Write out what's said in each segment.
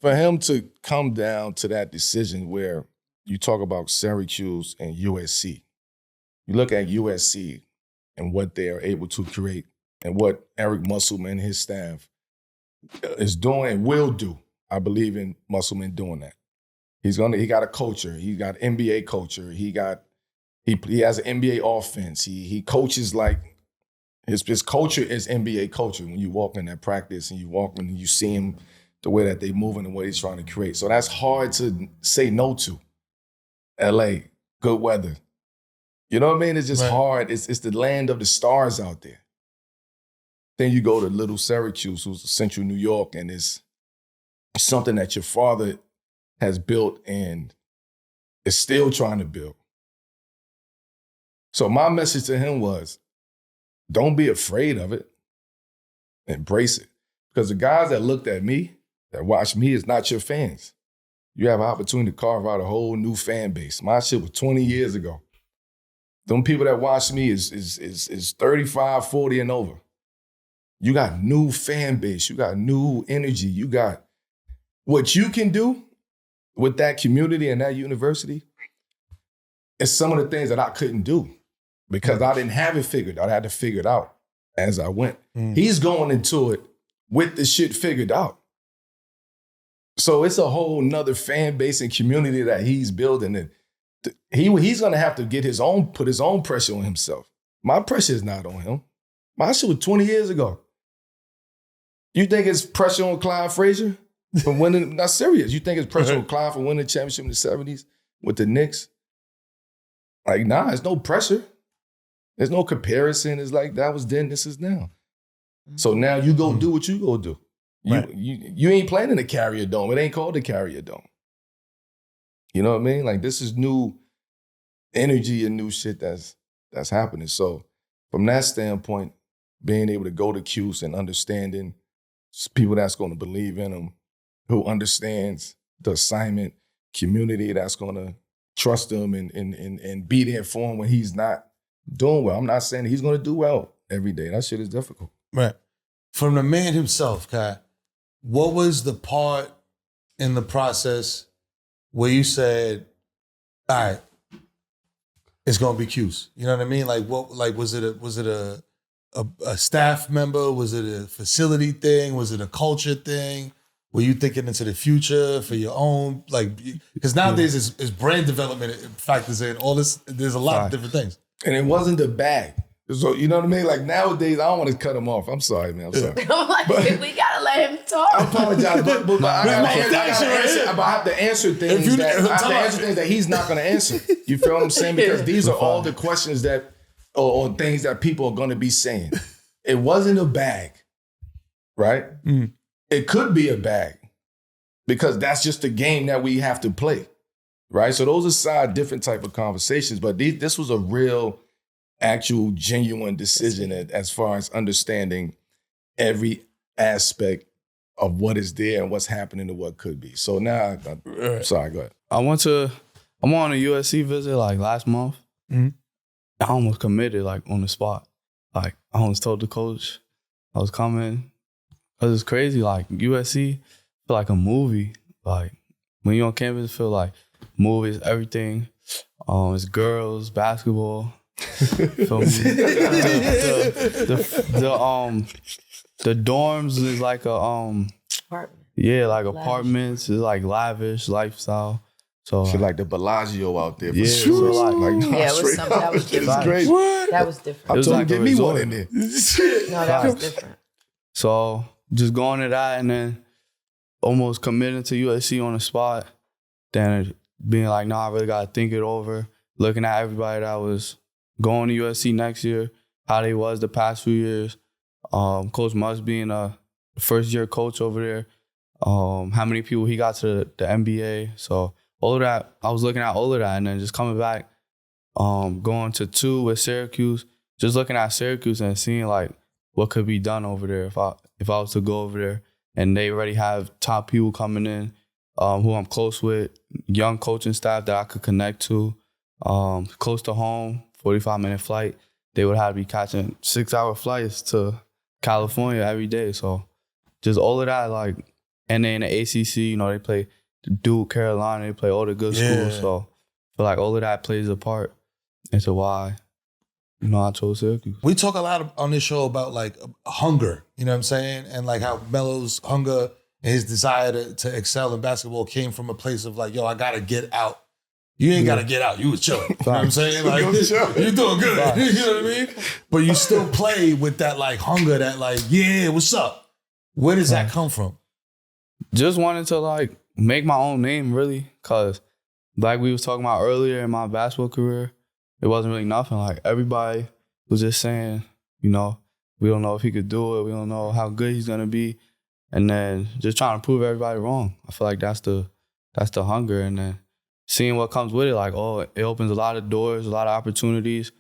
for him to come down to that decision where you talk about Syracuse and USC, you look at USC and what they are able to create and what Eric Musselman and his staff is doing and will do. I believe in Musselman doing that. He got a culture. He got NBA culture. He has an NBA offense. He coaches like his culture is NBA culture. When you walk in that practice and you walk in and you see him, the way that they moving and what he's trying to create. So that's hard to say no to. LA, good weather. You know what I mean? It's just hard. It's the land of the stars out there. Then you go to little Syracuse, who's central New York, and it's something that your father has built and is still trying to build. So my message to him was, don't be afraid of it. Embrace it. Because the guys that looked at me, that watched me, is not your fans. You have an opportunity to carve out a whole new fan base. My shit was 20 years ago. Them people that watch me is 35, 40 and over. You got new fan base. You got new energy. You got what you can do with that community and that university. It's some of the things that I couldn't do because I didn't have it figured out. I had to figure it out as I went. He's going into it with the shit figured out. So it's a whole nother fan base and community that he's building. And he's going to have to put his own pressure on himself. My pressure is not on him. My shit was 20 years ago. You think it's pressure on Clyde Frazier for winning? Not serious. You think it's pressure on Clyde for winning the championship in the 70s with the Knicks? Like, nah, there's no pressure. There's no comparison. It's like, that was then, this is now. So now you go do what you go do. You ain't planning to carry a dome. It ain't called to carry a dome. You know what I mean? Like, this is new energy and new shit that's happening. So from that standpoint, being able to go to Cuse and understanding people that's going to believe in him, who understands the assignment, community that's going to trust him and be there for him when he's not doing well. I'm not saying he's going to do well every day. That shit is difficult. Right. From the man himself, Kai, what was the part in the process where you said, all right, it's going to be Cuse? You know what I mean? Like, what? Like, was it a staff member? Was it a facility thing? Was it a culture thing? Were you thinking into the future for your own? Like, because nowadays it's brand development factors in all this. There's a lot of different things. And it wasn't the bag. So, you know what I mean? Like, nowadays, I don't want to cut him off. I'm sorry, man. I'm sorry. I'm like, we got to let him talk. I apologize, but I have to answer things that he's not going to answer. You feel what I'm saying? Because these are all the questions that, or things that people are going to be saying. It wasn't a bag, right? It could be a bag because that's just the game that we have to play, right? So those are different type of conversations, but this was a real, actual, genuine decision as far as understanding every aspect of what is there and what's happening and what could be. So now, sorry, go ahead. I'm on a USC visit like last month. I almost committed like on the spot. Like I almost told the coach I was coming. Cause it's crazy. Like USC feel like a movie. Like when you're on campus, feel like movies, everything. It's girls, basketball. Feel me? The dorms is like a Apartment. Yeah, like apartments. It's like lavish lifestyle. So shit like the Bellagio out there. Yeah, so it was something that was different. Great. That was different. I told like him, give me one in there. No, that was different. So just going to that and then almost committing to USC on the spot. Then being like, nah, I really got to think it over. Looking at everybody that was going to USC next year, how they was the past few years. Coach Musk being a first-year coach over there. How many people he got to the NBA. So all of that, I was looking at all of that and then just coming back, going to 2 with Syracuse, just looking at Syracuse and seeing like what could be done over there if I was to go over there. And they already have top people coming in who I'm close with, young coaching staff that I could connect to, close to home, 45-minute flight. They would have to be catching 6-hour flights to California every day. So just all of that, like, And then the ACC, you know, they play Duke, Carolina, they play all the good schools. So I feel like all of that plays a part into why, you know, I chose Syracuse. We talk a lot on this show about like hunger, you know what I'm saying? And like how Melo's hunger and his desire to excel in basketball came from a place of like, yo, I gotta get out. You ain't gotta get out. You was chilling. You know what I'm saying? Like, you're doing good. You know what I mean? But you still play with that like hunger, that like, yeah, what's up? Where does that come from? Just wanted to like make my own name, really, because like we was talking about earlier in my basketball career, it wasn't really nothing. Like everybody was just saying, you know, we don't know if he could do it. We don't know how good he's gonna be, and then just trying to prove everybody wrong. I feel like that's the hunger, and then seeing what comes with it. Like, oh, it opens a lot of doors, a lot of opportunities,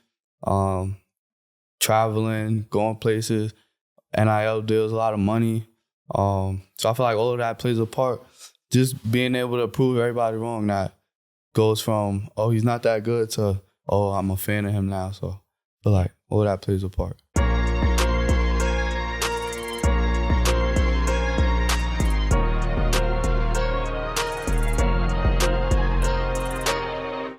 traveling, going places, NIL deals, a lot of money. So I feel like all of that plays a part. Just being able to prove everybody wrong, that goes from, oh, he's not that good to, oh, I'm a fan of him now. So I feel like all of that plays a part.